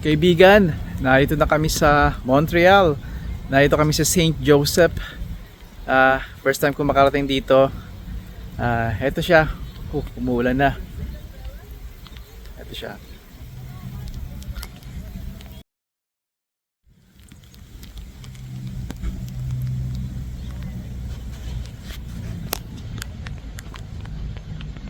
Kaibigan, narito na kami sa Montreal. Narito kami sa St. Joseph. First time ko makarating dito. Eto siya. Umuulan na. Eto siya.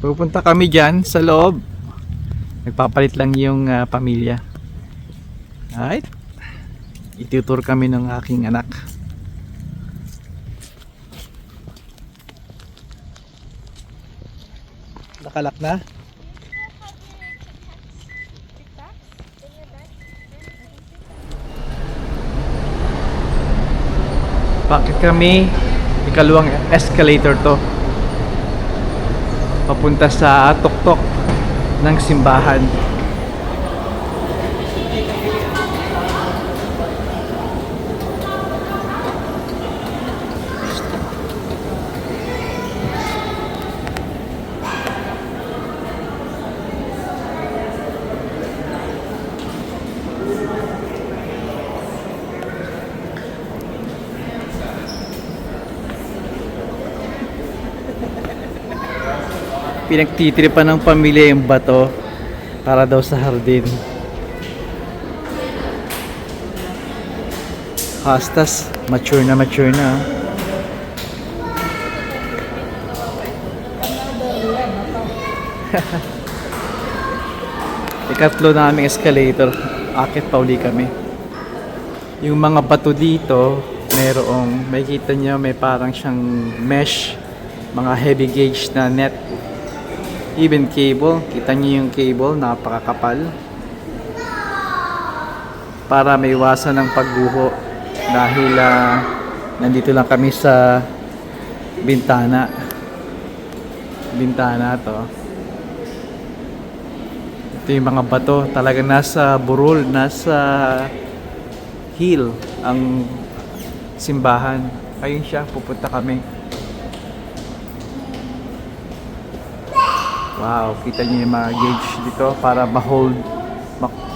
Pupunta kami dyan sa loob. Nagpapalit lang yung pamilya. Alright. Itutur kami ng aking anak. Nakalak na? Bakit kami ikalawang escalator to? Papunta sa tuktok ng simbahan. Pinagtitripan ng pamilya yung bato para daw sa hardin. Hastas, mature na. Ikatlo na aming escalator. Akit pa uli kami. Yung mga bato dito, may kita nyo, may parang siyang mesh, mga heavy gauge na net. Even cable, kita niyo yung cable, napakakapal. Para may iwasan ng pagguho dahil nandito lang kami sa bintana. Bintana to. Ito yung mga bato, talagang nasa burol, nasa hill ang simbahan. Ayun siya, pupunta kami. Wow, kita niyo yung mga gauge dito para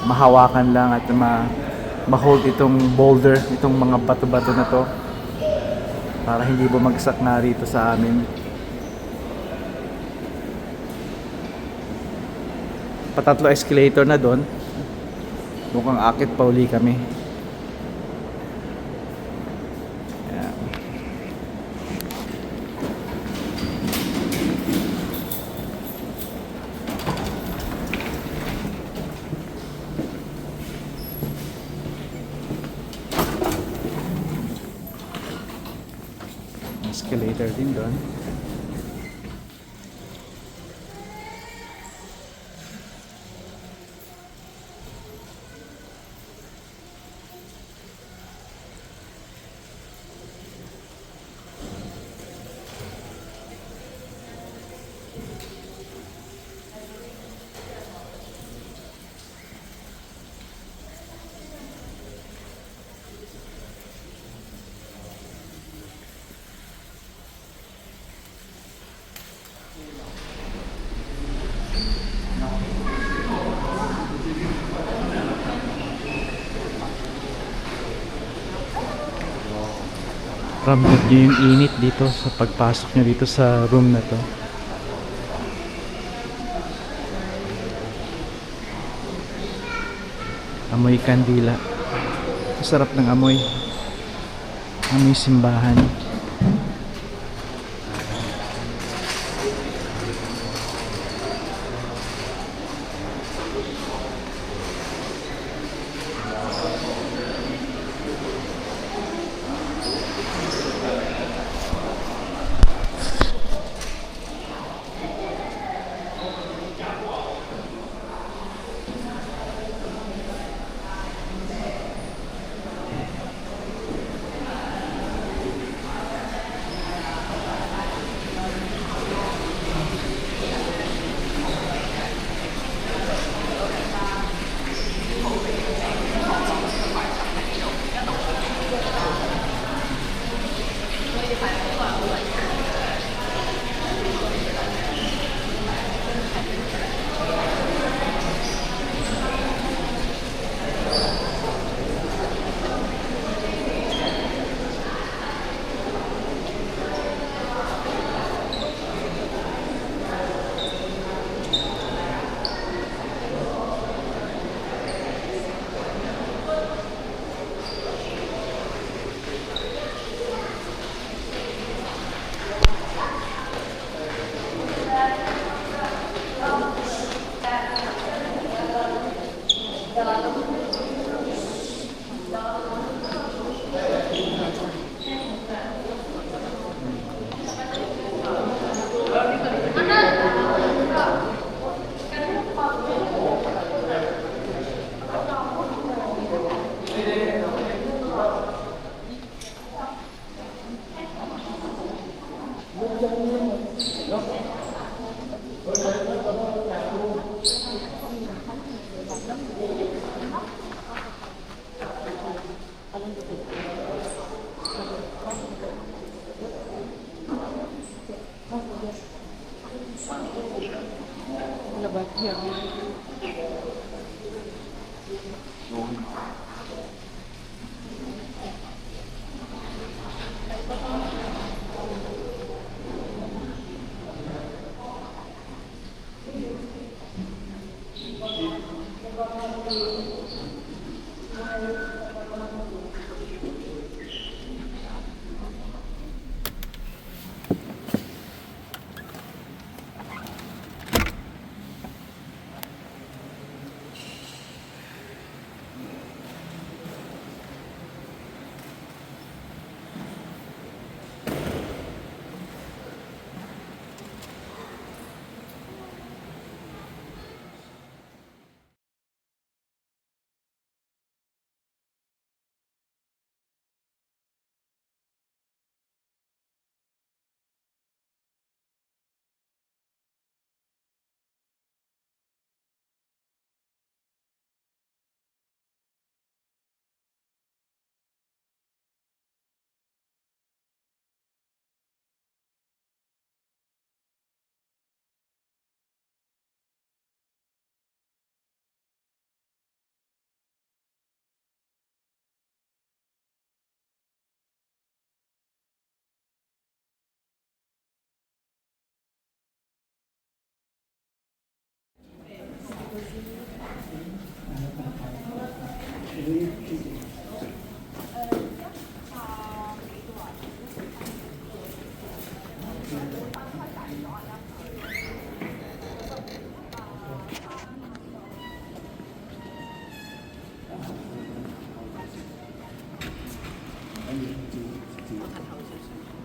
mahawakan lang at ma-hold itong boulder, itong mga bato-bato na to para hindi bumagsak na rito sa amin. Patatlo escalator na doon. Mukhang akit pa uli kami. Escalator din doon. Ramdam nyo yung init dito sa pagpasok nyo dito sa room na to. Amoy kandila. Masarap ng amoy. Amoy simbahan.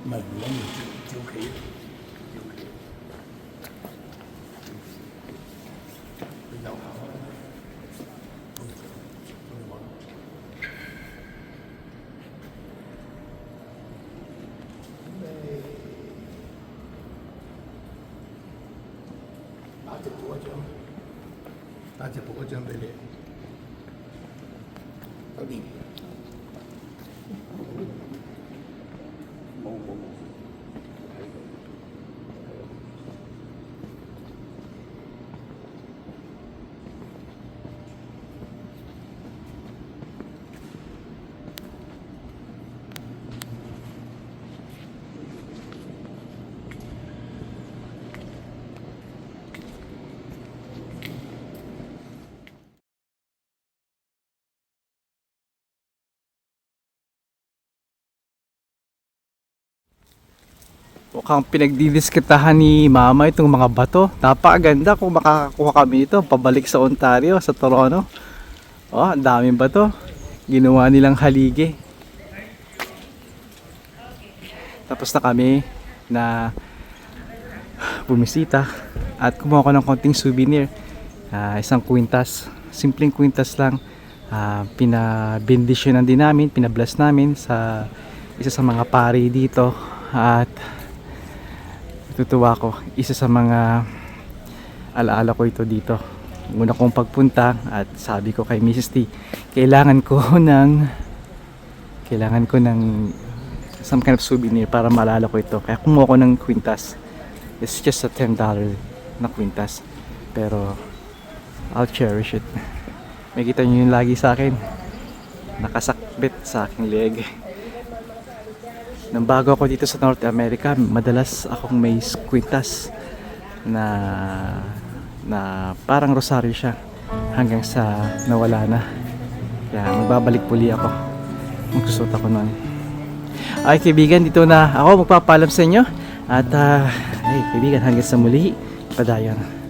mình là người chịu khí ta chỉ bộ chân về điện có đi Mukhang pinagdidiskitahan ni Mama itong mga bato. Napakaganda kung makakakuha kami ito pabalik sa Ontario, sa Toronto. Oh, ang daming bato. Ginawa nilang haligi. Tapos na kami na bumisita at kumuha ko ng konting souvenir. Isang kwintas. Simpleng kwintas lang. Pinabindisyonan din namin, pinabless namin sa isa sa mga pari dito. At tutuwa ko, isa sa mga alaala ko ito dito. Una kong pagpunta at sabi ko kay Mrs. T, kailangan ko ng some kind of souvenir para maalala ko ito. Kaya kumuha ko ng kwintas. It's just a $10 na kwintas, pero I'll cherish it. Makita nyo yung lagi sa akin, nakasakbit sa aking leg. Nang bago ako dito sa North America, madalas akong may kwintas na parang rosaryo siya hanggang sa nawala na. Kaya magbabalik puli ako. Magsusot ako nun. Ay kaibigan, dito na ako magpapaalam sa inyo. At hey kaibigan, hanggang sa muli. Padayon.